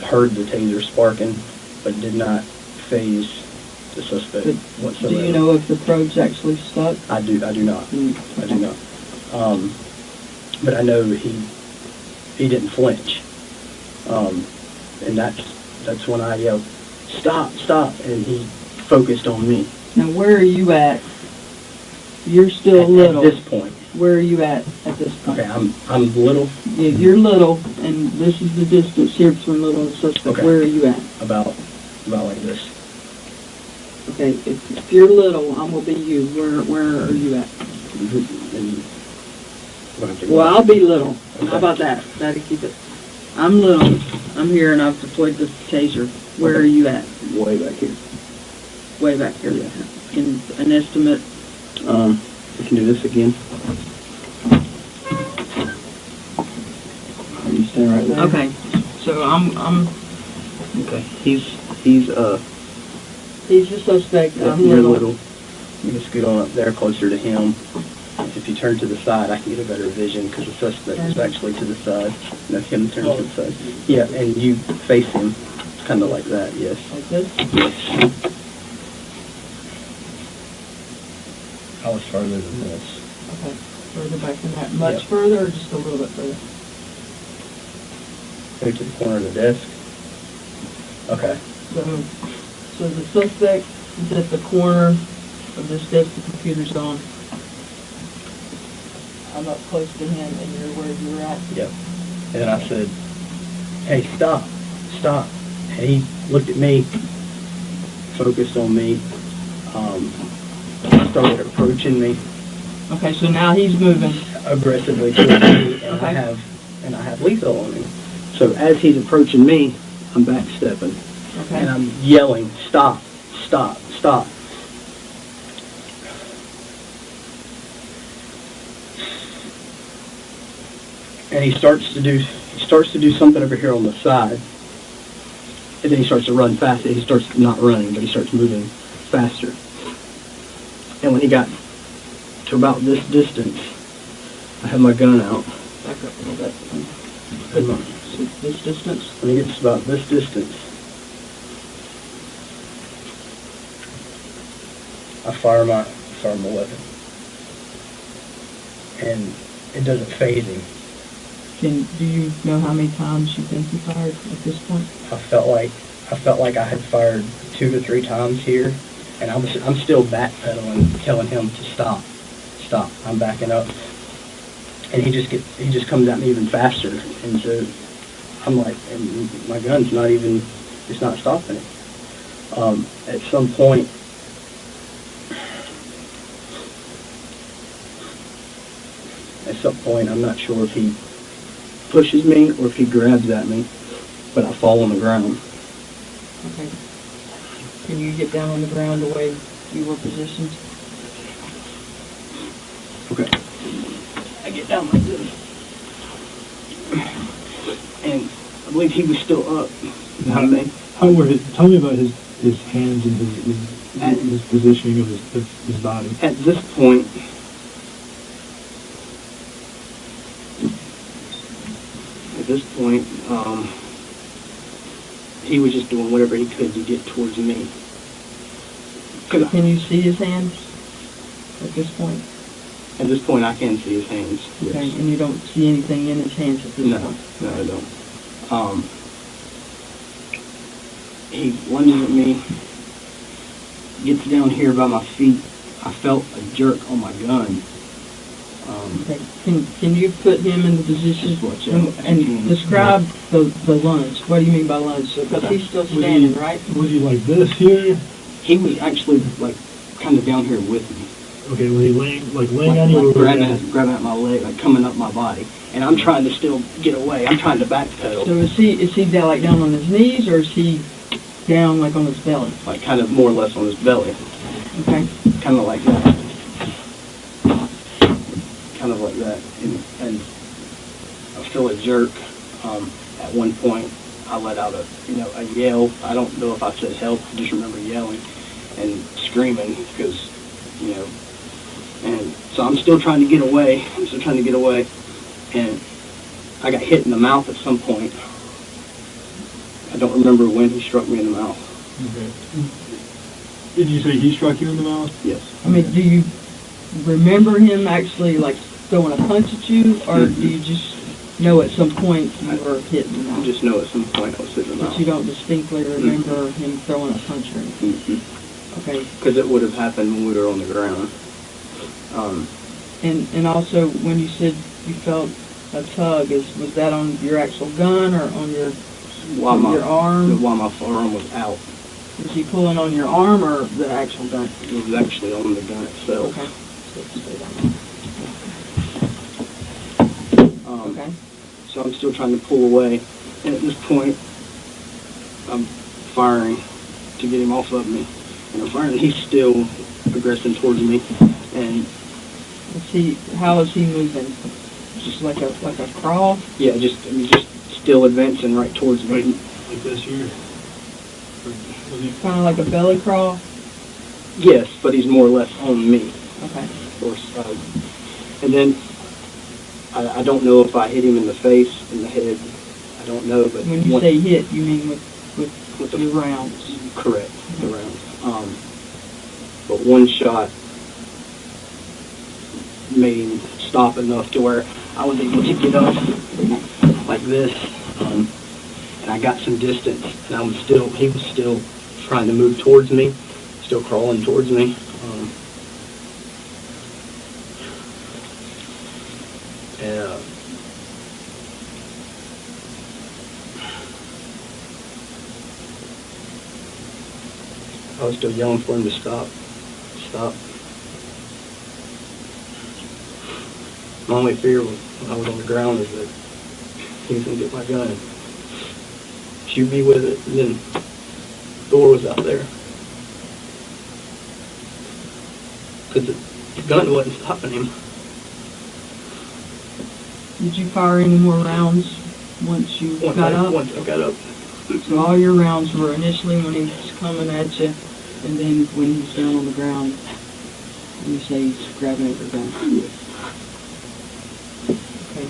heard the taser sparking, but did not phase the suspect But whatsoever. do you know if the probe's actually stuck? I do not. I do not. But I know he didn't flinch. And that's when I yelled, "Stop, stop," and he focused on me. Now, where are you at? You're still little. At this point. Where are you at this point? Okay, I'm little. Yeah, you're Little, and this is the distance here between Little and the suspect. Okay. Where are you at? About like this. Okay, if you're Little, I'm gonna be you. Where are you at? And we'll have to go Well, out. I'll be Little. Okay. How about that? That'll keep it. I'm Little. I'm here, and I've deployed the taser. Where Okay. are you at? Way back here. Way back here. Yeah. In an estimate. We can do this again. You stand right there. Okay, so I'm. Okay. He's He's the suspect. I'm you're Little. little. You can scoot on up there closer to him. If you turn to the side, I can get a better vision because the suspect is actually to the side. That's him turn to the side. Yeah, and you face him, kind of like that. Yes. Like this. Yes. How much farther than this? Okay. Further back than that. Much Yep. further, or just a little bit further? Go to the corner of the desk. Okay. So the suspect is at the corner of this desk the computer's on. I'm up close to him, and you're where you're at. Yep. And then I said, "Hey, stop, stop." And he looked at me, focused on me, started approaching me Okay, so now he's moving. aggressively towards me, and Okay. I have lethal on me. So as he's approaching me, I'm backstepping, Okay. and I'm yelling, "Stop, stop, stop." And he starts to do something over here on the side, and then he starts to run faster. He starts not running, but he starts moving faster. And when he got to about this distance, I had my gun out. Back up a little bit. And my- So this distance. When he gets to about this distance, I fire my weapon, and it doesn't phase him. Do you know how many times you think you fired at this point? I felt like I had fired 2 to 3 times here, and I'm still backpedaling, telling him to stop, stop. I'm backing up, and he just comes at me even faster, and so I'm like, and my gun's it's not stopping it. At some point, I'm not sure if he pushes me or if he grabs at me, but I fall on the ground. Okay. Can you get down on the ground the way you were positioned? Okay. I get down like this. And I believe he was still up. Tell me about his hands and his positioning of his body. At this point, he was just doing whatever he could to get towards me. Can you see his hands at this point? At this point, I can see his hands. Okay, Yes. and you don't see anything in his hands at this No, point? no, I don't. He lunges at me, gets down here by my feet. I felt a jerk on my gun. Okay, can you put him in the position Watch and, out. and describe the lunge? What do you mean by lunge? Because Okay. he's still standing, right? Was he like this here? He was actually like kind of down here with me. Okay, was he laying Like, on you? like or grabbing at my leg, like coming up my body. And I'm trying to still get away. I'm trying to backpedal. So is he down like down on his knees, or is he down like on his belly. like kind of more or less on his belly, Okay. kind of like that, kind of like that, and I feel a jerk. At one point, I let out a yell. I don't know if I said help. I just remember yelling and screaming because, and so I'm still trying to get away. And I got hit in the mouth at some point. I don't remember when he struck me in the mouth. Okay. Did you say he struck you in the mouth? Yes. I mean, do you remember him actually like throwing a punch at you, or do you just know at some point you were hit in the I mouth? just know at some point I was hit in the mouth. But you don't distinctly remember him throwing a punch or anything? Okay. Because it would have happened when we were on the ground. And also, when you said you felt a tug, was that on your actual gun or on your arm? While my forearm was out. Was he pulling on your arm or the actual gun? It was actually on the gun itself. Okay. Okay. So I'm still trying to pull away. And at this point, I'm firing to get him off of me. And I'm firing, and he's still aggressing towards me. And How is he moving? Just like a crawl? yeah, just still advancing right towards me. Like this here? Kind of like a belly crawl? Yes, but he's more or less on me. Okay. Or, and then I don't know if I hit him in the face, in the head. I don't know, but When you say hit, you mean with your rounds? Correct, the rounds. But one shot made him stop enough to where I was able to get up like this, and I got some distance, and he was still trying to move towards me, still crawling towards me. I was still yelling for him to stop. My only fear when I was on the ground is that he was going to get my gun and shoot me with it, and then the door was out there. Because the gun wasn't stopping him. Did you fire any more rounds once you got up? Once I got up. So all your rounds were initially when he was coming at you, and then when he was down on the ground, and you say he's grabbing at your gun. Okay.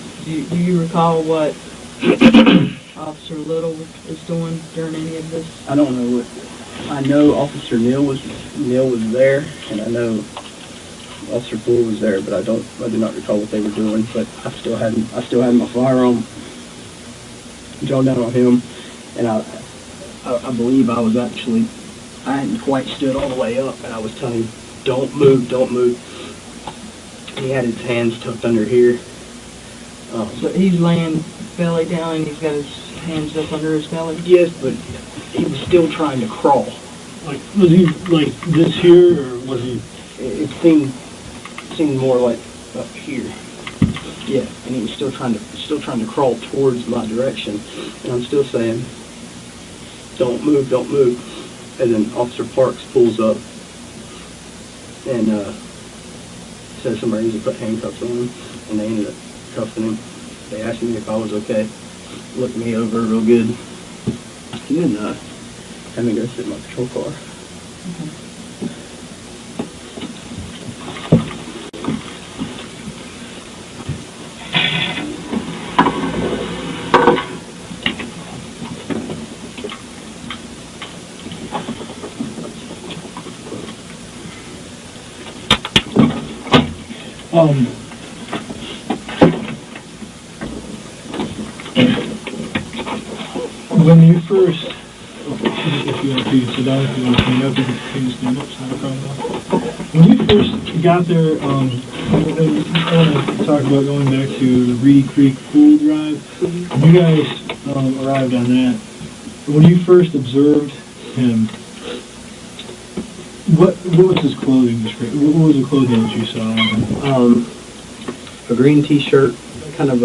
Do you recall what Officer Little was doing during any of this? I don't know what. I know Officer Neal was there, and I know Officer Poole was there, but I do not recall what they were doing. But I still had my firearm drawn down on him, and I believe I hadn't quite stood all the way up, and I was telling him, don't move. And he had his hands tucked under here. So he's laying belly down and he's got his hands up under his belly? Yes, but he was still trying to crawl. Like, was he like this here, or was he? It seemed more like up here. Yeah, and he was still trying to crawl towards my direction, and I'm still saying, don't move. And then Officer Parks pulls up and says somebody needs to put handcuffs on him, and they ended up cuffing him. They asked me if I was okay, looked me over real good, and then had me go sit in my patrol car. Okay. When you first, if you want to sit down, if you want to stand up, you can stand up, it's not a problem. When you first got there, I want to talk about going back to the Reedy Creek Pool Drive. When you guys arrived on that, when you first observed him, what was his clothing description? What was the clothing that you saw on him? A green T-shirt, kind of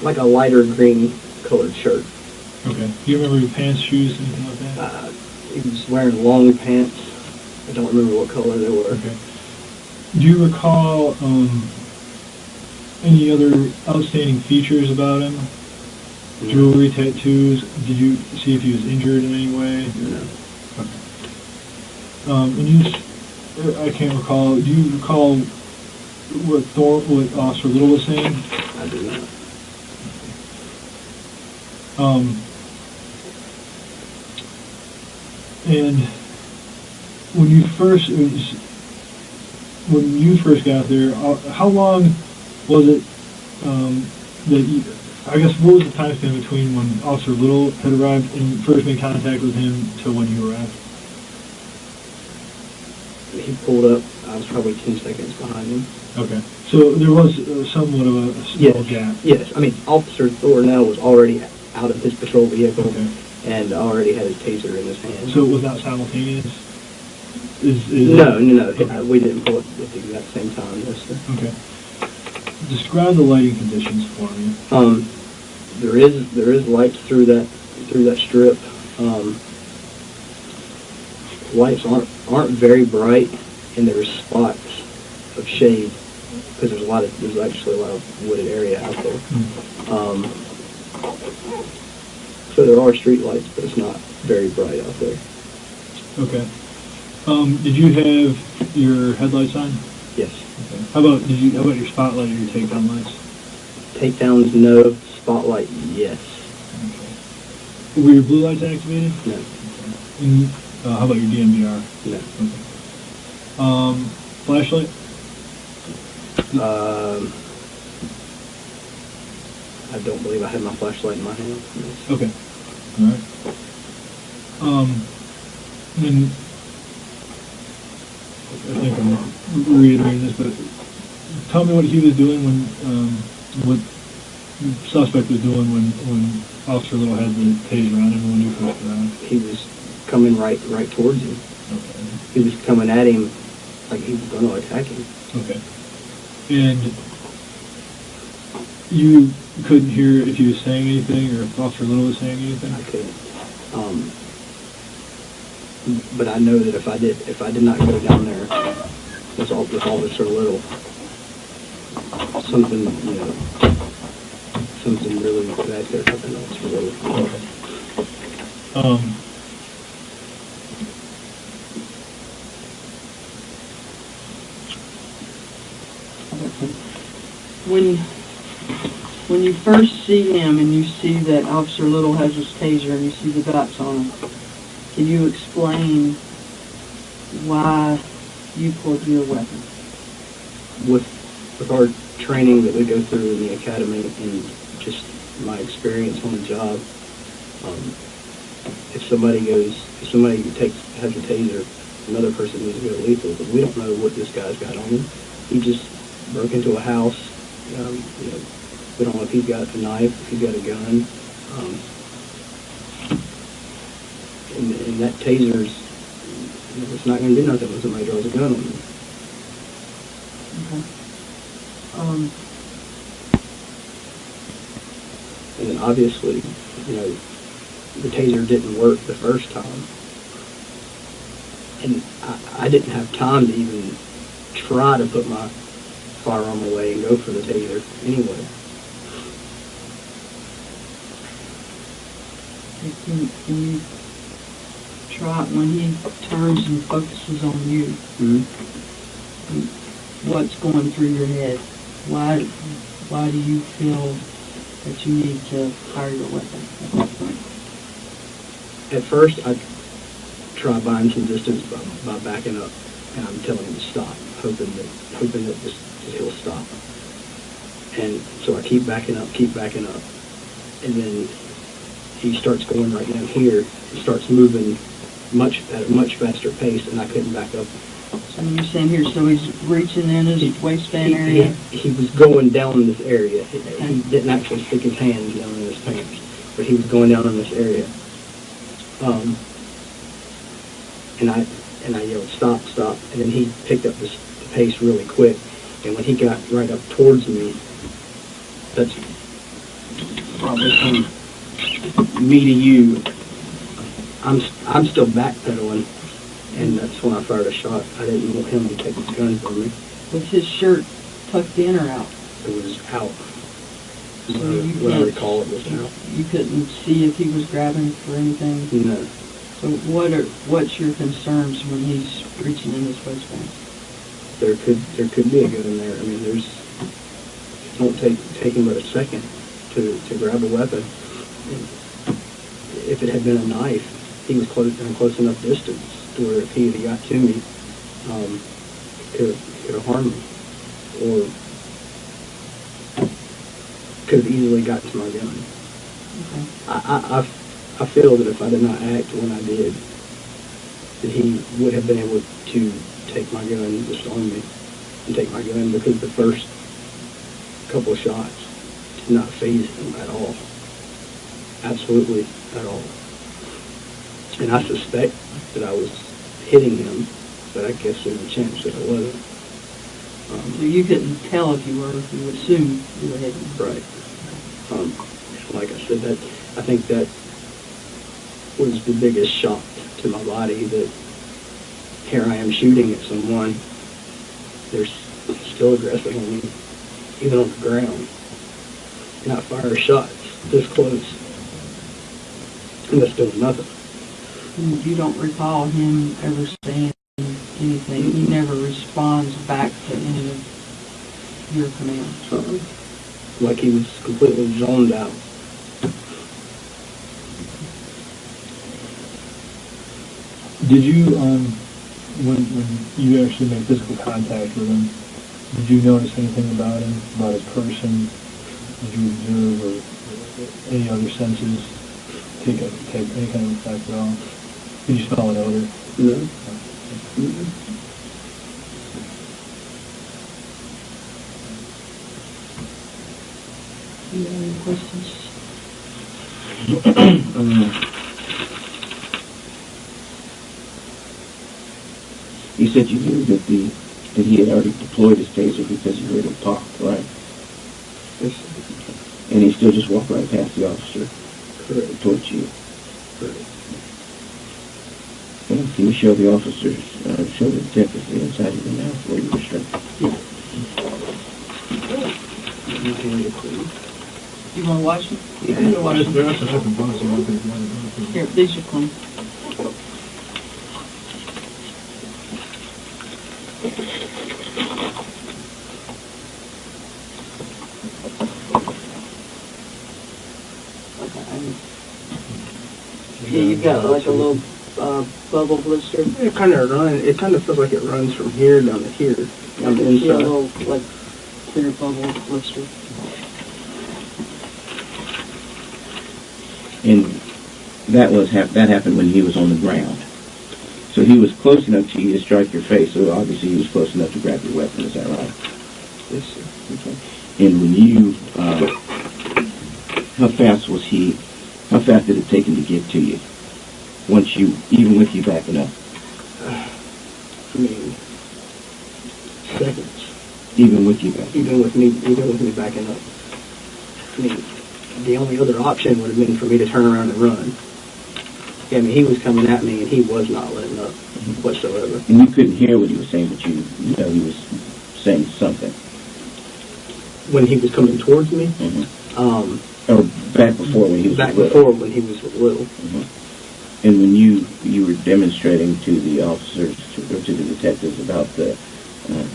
like a lighter green colored shirt. Okay. Do you remember your pants, shoes, anything like that? He was wearing long pants. I don't remember what color they were. Okay. Do you recall any other outstanding features about him? No. Jewelry, tattoos? Did you see if he was injured in any way? No. And you, I can't recall. Do you recall what Officer Little was saying? I do not. And when you first got there, how long was it that you, I guess, what was the time span between when Officer Little had arrived and first made contact with him to when you arrived? He pulled up. I was probably 10 seconds behind him. Okay. So there was somewhat of a small gap. Yes. I mean, Officer Thornell was already out of his patrol vehicle Okay. and already had his taser in his hand. So it was not simultaneous? No. We didn't pull it at the exact same time, yes, sir. Okay. Describe the lighting conditions for me. There is lights through that strip. Lights aren't very bright, and there's spots of shade because there's actually a lot of wooded area out there. So there are street lights, but it's not very bright out there. Okay. Did you have your headlights on? Yes. Okay. How about your spotlight or your takedown lights? Takedowns, no. Spotlight, yes. Okay. Were your blue lights activated? No. Okay. And how about your DMVR? No. Okay. Flashlight? I don't believe I had my flashlight in my hand. Okay. All right. And I think I'm reiterating this, but tell me what he was doing what the suspect was doing when Officer Little had the taser on him when you first arrived. He was coming right towards him. Okay. He was coming at him like he was going to attack him. Okay. And you couldn't hear if he was saying anything or if Officer Little was saying anything? I couldn't. But I know that if I did not go down there with Officer Little, something really bad could have happened to Officer Little. Okay. When you first see him and you see that Officer Little has his taser and you see the dots on him, can you explain why you pulled your weapon? With our training that we go through in the academy and just my experience on the job, if somebody has a taser, another person needs to go lethal, but we don't know what this guy's got on him. He just broke into a house. We don't know if he's got a knife, if he's got a gun. And that taser's, it's not going to do nothing when somebody draws a gun on you. Okay. And then obviously, the taser didn't work the first time. And I didn't have time to even try to put my firearm away and go for the taser anyway. Can you try when he turns and focuses on you? Mm-hmm. What's going through your head? Why do you feel that you need to fire your weapon at that point? At first, I try buying some distance by backing up, and I'm telling him to stop, hoping that he'll stop. And so I keep backing up, and then he starts going right down here. He starts moving at a much faster pace, and I couldn't back up. So you're saying here, so he's reaching in his waistband area? He was going down in this area. He didn't actually stick his hands down in his pants, but he was going down in this area. And I yelled, stop, and then he picked up the pace really quick, and when he got right up towards me, that's probably from me to you, I'm still backpedaling, and that's when I fired a shot. I didn't want him to take his gun from me. Was his shirt tucked in or out? It was out. So you What I can't- recall, it was out. You couldn't see if he was grabbing for anything? No. So what's your concerns when he's reaching in his waistband? There could be a gun in there. I mean, it won't take him but a second to grab a weapon. If it had been a knife, he was close enough distance to where if he had got to me, could have harmed me, or could have easily got to my gun. Okay. I feel that if I did not act when I did, that he would have been able to take my gun, disarm me, and take my gun, because the first couple of shots did not faze him at all. Absolutely at all. And I suspect that I was hitting him, but I guess there's a chance that I wasn't. So you couldn't tell if you were, you would assume you were hitting him. Right. Like I said, I think that was the biggest shock to my body, that here I am shooting at someone, they're still aggressive on me, even on the ground, and I fire shots this close, and that's doing nothing. You don't recall him ever saying anything? He never responds back to any of your commands? Like he was completely zoned out. Did you, when you actually made physical contact with him, did you notice anything about him, about his person? Did you observe or any other senses take any kind of effect at all? Did you smell an odor? No. Do you have any questions? You said you knew that he had already deployed his taser because you heard him talk, right? Yes. And he still just walked right past the officer. Correct. Towards you. Correct. Well, can you show the officers, show the detectives the inside of the mouth where you were struck? You want to watch it? Yeah. You want to watch There it? has to happen once, so I don't think Here, these are clean. Yeah, you've got like a little bubble blister. It kind of feels like it runs from here down to here, on the See a inside. little like clear bubble blister. And that happened when he was on the ground. So he was close enough to you to strike your face, so obviously he was close enough to grab your weapon, is that right? Yes, sir. Okay. And when you, how fast did it take him to get to you? Even with you backing up? I mean, seconds. Even with you backing up? Even with me backing up. I mean, the only other option would have been for me to turn around and run. Yeah, I mean, he was coming at me, and he was not letting up whatsoever. And you couldn't hear what he was saying, but you know he was saying something. When he was coming towards me, Or back before when he was back little. before when he was little. And when you were demonstrating to the officers, or to the detectives about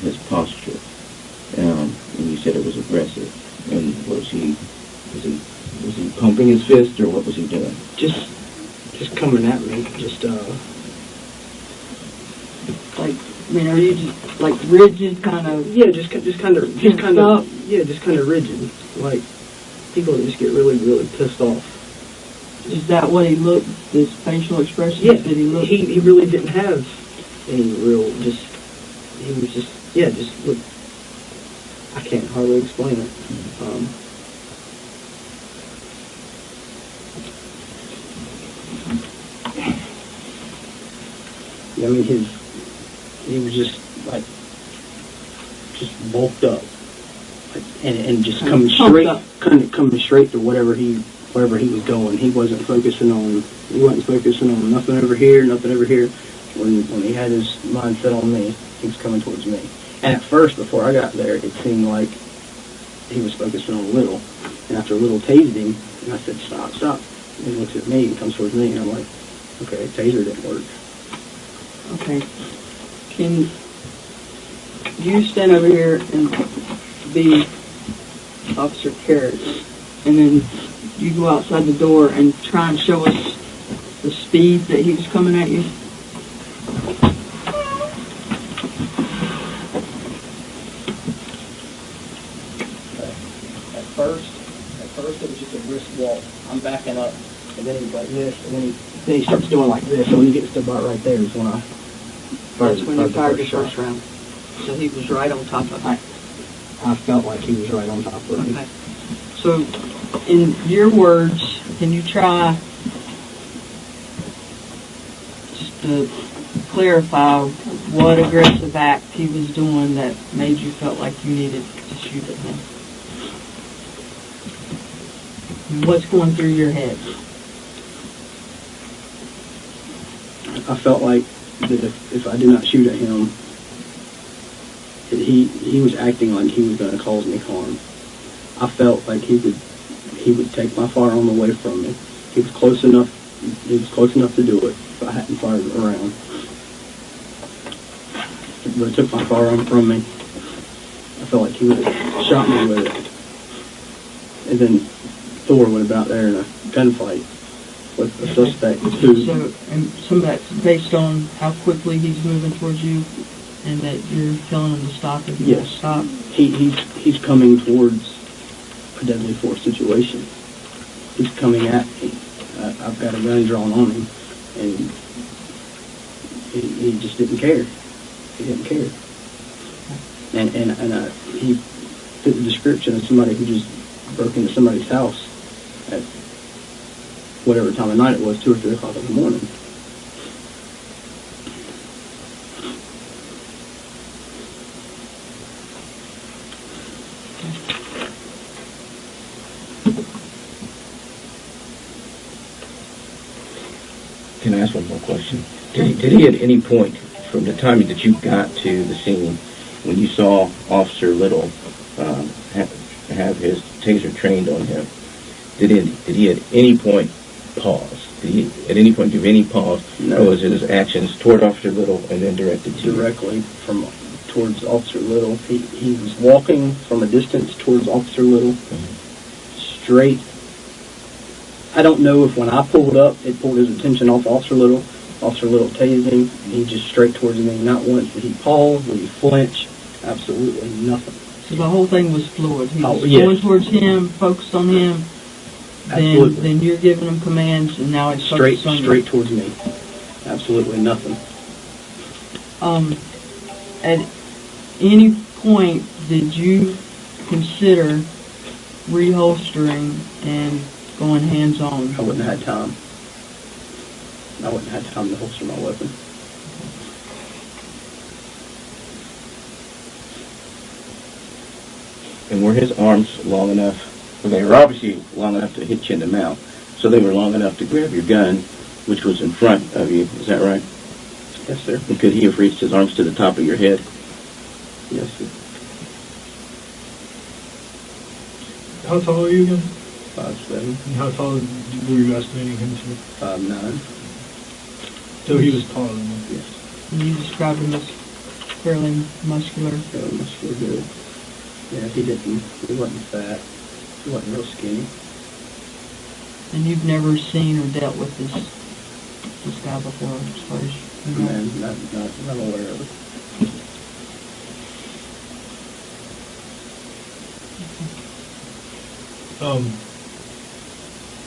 his posture, and you said it was aggressive, and was he pumping his fist, or what was he doing? Just coming at me, Like, I mean, are you just like rigid, kind of? yeah, just kind of rigid. Like people that just get really, really pissed off. Is that what he looked? His facial expression? Yeah, Did he look? he really didn't have any real. He was just look. I can't hardly explain it. I mean, he was just bulked up. Like, and just Kind coming of pumped straight, up. coming straight to wherever he was going. He wasn't focusing on nothing over here, nothing over here. When he had his mind set on me, he was coming towards me. And at first, before I got there, it seemed like he was focusing on Little. And after Little tased him, and I said, stop, stop. And he looks at me and comes towards me, and I'm like, okay, taser didn't work. Okay. Can you stand over here and be Officer Kerrick, and then you go outside the door and try and show us the speed that he was coming at you? At first it was just a brisk walk. I'm backing up, and then he's like this, and then he starts doing like this. So when he gets to about right there is when I That's when you fired your shot. first round. So he was right on top of it. I felt like he was right on top of me. Okay. So, in your words, can you try just to clarify what aggressive act he was doing that made you felt like you needed to shoot at him? And what's going through your head? I felt like that if I did not shoot at him, that he was acting like he was going to cause me harm. I felt like he would take my firearm away from me. He was close enough to do it if I hadn't fired it around. But it took my firearm from me. I felt like he would have shot me with it. And then Thor would have been out there in a gunfight with the suspect who... So, and some of that's based on how quickly he's moving towards you, and that you're telling him to stop if he won't Yes. stop. He's coming towards a deadly force situation. He's coming at me. I've got a gun drawn on him, and he just didn't care. He didn't care. And he fit the description of somebody who just broke into somebody's house at whatever time of night it was, 2 or 3 o'clock in the morning. Can I ask one more question? Did he at any point, from the time that you got to the scene, when you saw Officer Little have his taser trained on him, did he at any point pause? Did he at any point give any pause? No. Or was it his actions toward Officer Little and then directed to you? Directly towards Officer Little. He was walking from a distance towards Officer Little, straight. I don't know if when I pulled up, it pulled his attention off Officer Little. Officer Little tased him. He just straight towards me. Not once did he pause, did he flinch. Absolutely nothing. So the whole thing was fluid. He was yes. going towards him, focused on him. Absolutely. Then you're giving him commands, and now it's focused on you. Straight towards me. Absolutely nothing. At any point, did you consider reholstering and going hands-on? I wouldn't have had time. I wouldn't have had time to holster my weapon. And were his arms long enough? Well, they were obviously long enough to hit you in the mouth. So they were long enough to grab your gun, which was in front of you. Is that right? Yes, sir. And could he have reached his arms to the top of your head? Yes, sir. How tall are you again? 5'7", And how tall were you estimating him to? 5'9". So he was taller than you. Yes. And you described him as fairly muscular. Really muscular good. Yeah, he wasn't fat. He wasn't real skinny. And you've never seen or dealt with this guy before, as far as you know? Man, not aware of it.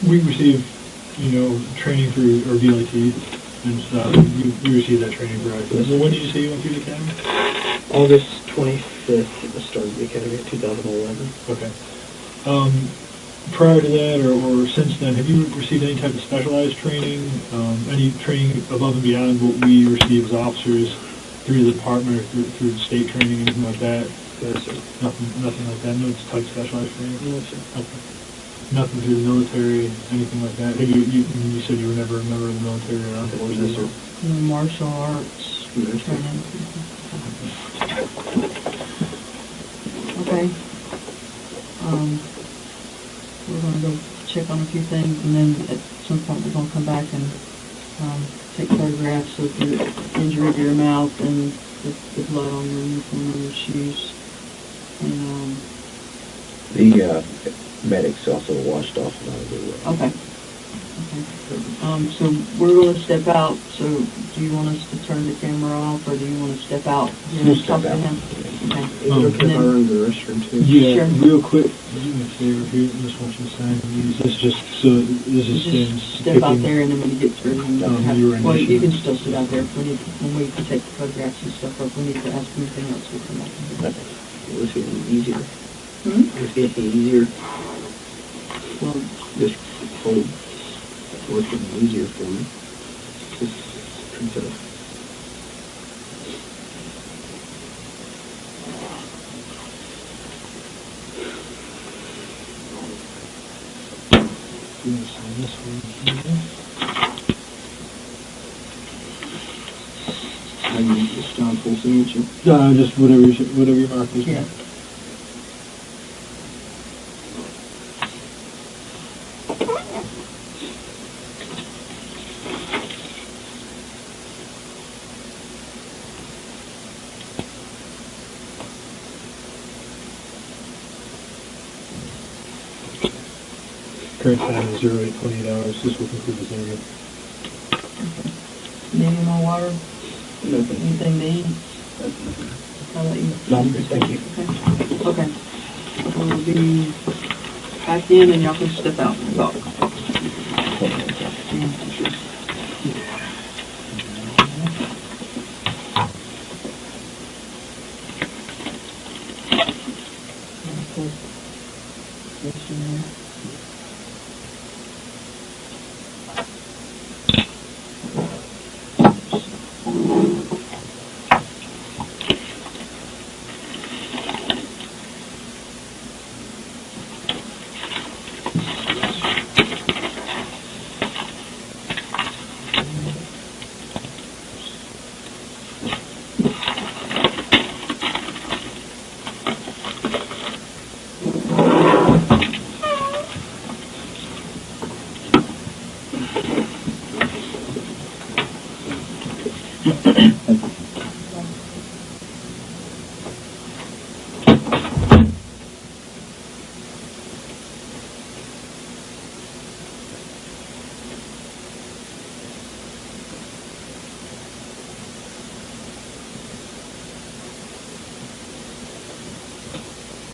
We receive, training through our VLT and stuff. You received that training through us. So when did you say you went through the academy? August 25th, I started the academy in 2011. Okay. Prior to that or since then, have you received any type of specialized training, any training above and beyond what we receive as officers through the department or through the state training, anything like that? Yes, sir. Nothing like that. No type specialized training. No, sir. Okay. Nothing through the military, anything like that. You said you were never a member of the military or armed forces. Yes, sir. Martial arts Yes, sir. training. Okay. We're gonna go check on a few things, and then at some point we're gonna come back and take photographs of the injury to your mouth and the blood on your uniform and your shoes. And The medics also washed off a lot of the okay. So we're gonna step out. So do you want us to turn the camera off, or do you want to step out and We'll talk step to out. him? Okay. Is it okay if I run to the restroom too? Yeah, Sure. real quick, do me a favor here, just want you to sign these. This just, so, this is Just step out there, and then when you get through, you you were well, you initiating. can still sit out there. If we need, when we take the photographs and stuff, or if we need to ask anything else, we'll come back. Will this get any easier? Hmm? Will this get any easier? Well, This whole work getting easier for me. This is pretty tough. You want to sign this one here? I need this down full signature. No, just whatever your mark is. yeah. Current time is 08:28 hours. This will conclude this interview. Need any more water? Nothing. Anything to eat? I'll let you. No, I'm good, thank you. Okay. We'll be back in, and y'all can step out and talk. Thank you.